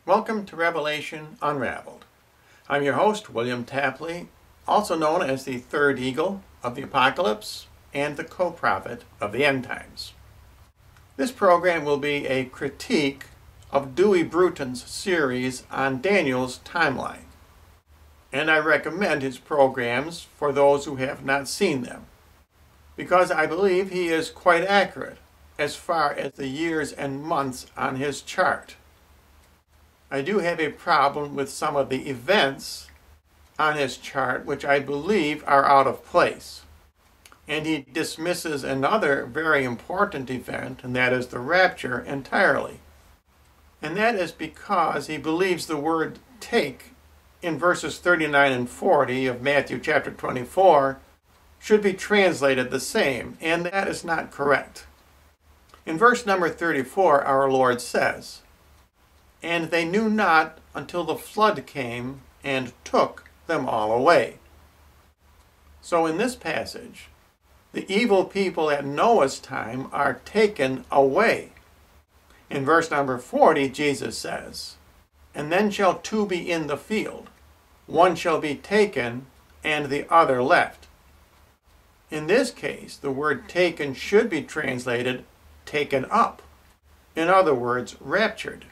Welcome to Revelation Unraveled. I'm your host, William Tapley, also known as the third eagle of the Apocalypse and the co-prophet of the end times. This program will be a critique of Dewey Bruton's series on Daniel's timeline, and I recommend his programs for those who have not seen them, because I believe he is quite accurate as far as the years and months on his chart. I do have a problem with some of the events on his chart which I believe are out of place. And he dismisses another very important event, and that is the rapture, entirely. And that is because he believes the word take in verses 39 and 40 of Matthew chapter 24 should be translated the same, and that is not correct. In verse number 34, our Lord says, "And they knew not until the flood came and took them all away." So in this passage, the evil people at Noah's time are taken away. In verse number 40, Jesus says, "And then shall two be in the field, one shall be taken, and the other left." In this case, the word taken should be translated taken up. In other words, raptured.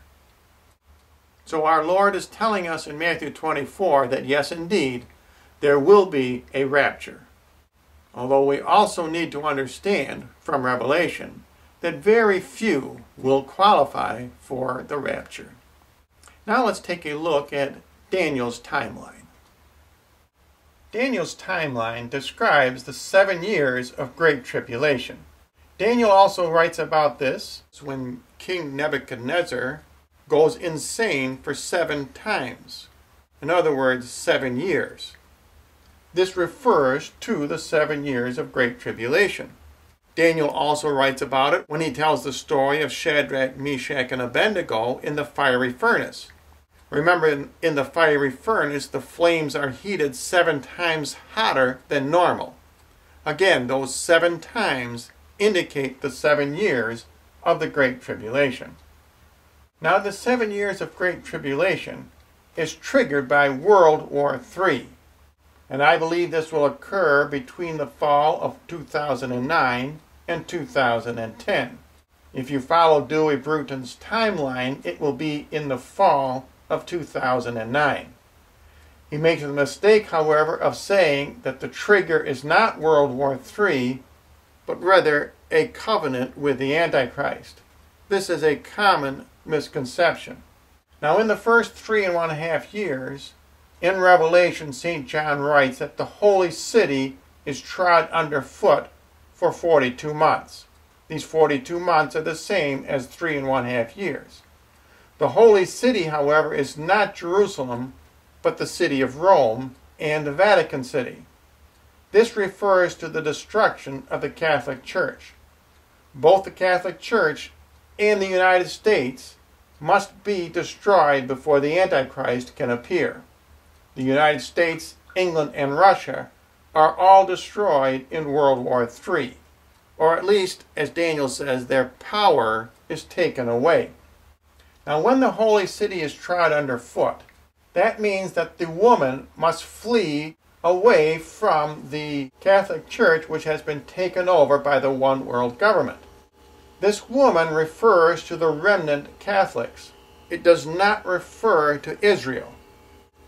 So our Lord is telling us in Matthew 24 that yes, indeed, there will be a rapture. Although we also need to understand from Revelation that very few will qualify for the rapture. Now let's take a look at Daniel's timeline. Daniel's timeline describes the 7 years of Great Tribulation. Daniel also writes about this when King Nebuchadnezzar goes insane for 7 times. In other words, 7 years. This refers to the 7 years of Great Tribulation. Daniel also writes about it when he tells the story of Shadrach, Meshach, and Abednego in the fiery furnace. Remember, in the fiery furnace, the flames are heated 7 times hotter than normal. Again, those 7 times indicate the 7 years of the Great Tribulation. Now, the 7 years of Great Tribulation is triggered by World War III. And I believe this will occur between the fall of 2009 and 2010. If you follow Dewey Bruton's timeline, it will be in the fall of 2009. He makes the mistake, however, of saying that the trigger is not World War III, but rather a covenant with the Antichrist. This is a common misconception. Now, in the first 3.5 years, in Revelation, St. John writes that the holy city is trod underfoot for 42 months. These 42 months are the same as 3.5 years. The holy city, however, is not Jerusalem, but the city of Rome and the Vatican City. This refers to the destruction of the Catholic Church. Both the Catholic Church and the United States must be destroyed before the Antichrist can appear. The United States, England, and Russia are all destroyed in World War III, or at least, as Daniel says, their power is taken away. Now, when the holy city is trod underfoot, that means that the woman must flee away from the Catholic Church, which has been taken over by the one world government. This woman refers to the remnant Catholics. It does not refer to Israel.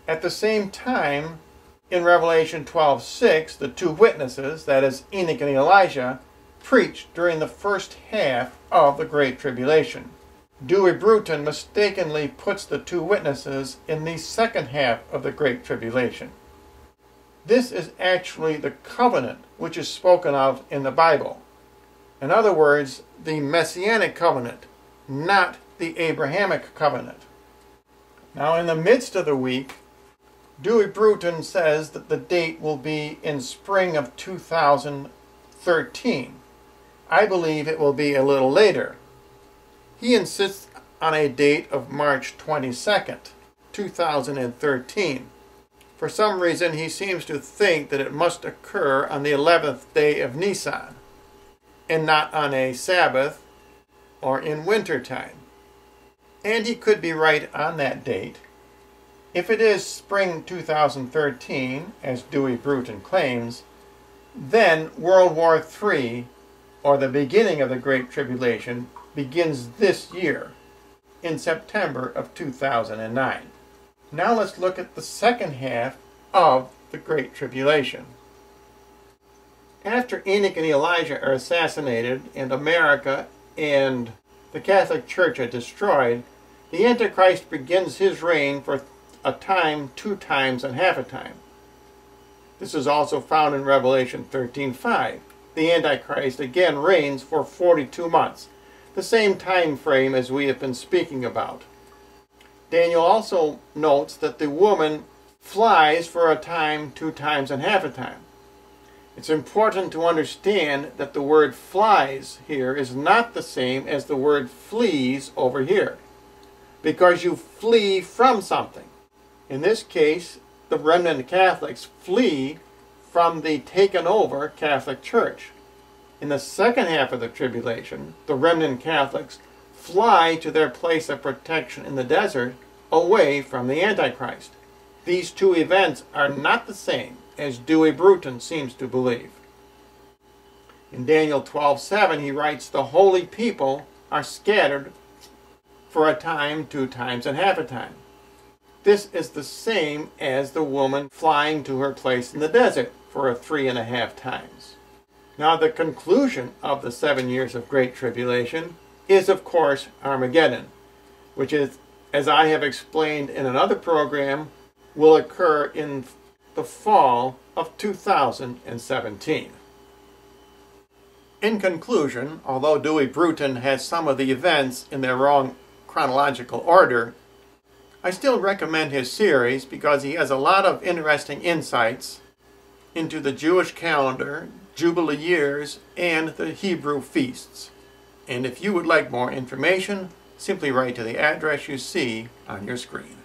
At the same time, in Revelation 12:6, the 2 witnesses, that is Enoch and Elijah, preached during the first half of the Great Tribulation. Dewey Bruton mistakenly puts the 2 witnesses in the second half of the Great Tribulation. This is actually the covenant which is spoken of in the Bible. In other words, the Messianic covenant, not the Abrahamic covenant. Now, in the midst of the week, Dewey Bruton says that the date will be in spring of 2013. I believe it will be a little later. He insists on a date of March 22nd, 2013. For some reason, he seems to think that it must occur on the 11th day of Nisan, and not on a Sabbath or in winter time. And he could be right on that date. If it is spring 2013, as Dewey Bruton claims, then World War III, or the beginning of the Great Tribulation, begins this year, in September of 2009. Now let's look at the second half of the Great Tribulation. After Enoch and Elijah are assassinated and America and the Catholic Church are destroyed, the Antichrist begins his reign for a time, 2 times, and half a time. This is also found in Revelation 13:5. The Antichrist again reigns for 42 months, the same time frame as we have been speaking about. Daniel also notes that the woman flies for a time, 2 times, and half a time. It's important to understand that the word flies here is not the same as the word flees over here, because you flee from something. In this case, the remnant Catholics flee from the taken over Catholic Church. In the second half of the tribulation, the remnant Catholics fly to their place of protection in the desert away from the Antichrist. These two events are not the same, as Dewey Bruton seems to believe. In Daniel 12:7, he writes, "The holy people are scattered for a time, 2 times, and half a time." This is the same as the woman flying to her place in the desert for 3.5 times. Now, the conclusion of the 7 years of Great Tribulation is, of course, Armageddon, which is, as I have explained in another program, will occur in the fall of 2017. In conclusion, although Dewey Bruton has some of the events in their wrong chronological order, I still recommend his series because he has a lot of interesting insights into the Jewish calendar, Jubilee years, and the Hebrew feasts. And if you would like more information, simply write to the address you see on your screen.